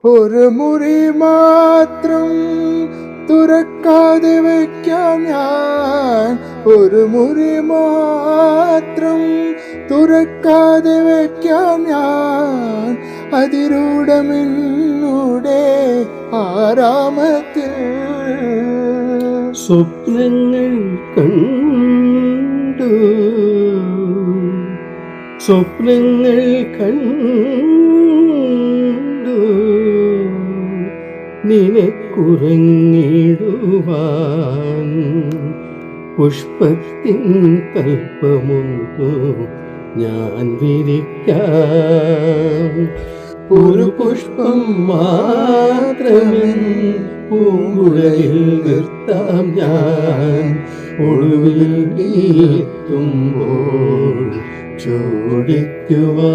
ഒരു മുറി മാത്രം തുറക്കാതെ വയ്ക്കാൻ ഞാൻ, ഒരു മുറി മാത്രം തുറക്കാതെ വയ്ക്കാൻ ഞാൻ, അതിരൂഢമെന്നൂടെ ആരാമത്തിൽ സ്വപ്നങ്ങൾ കണ്ടു, സ്വപ്നങ്ങൾ കണ്ടു നിനക്കുറങ്ങിടുവാൻ പുഷ്പത്തിൻ കൽപ്പമൊന്നു ഞാൻ വിരിക്കാം. ഒരു പുഷ്പം മാത്രമേ പൂങ്കുഴലിൽ നിർത്താം ഞാൻ, ഒടുവിൽ എത്തുമ്പോൾ ചോദിക്കുവാൻ.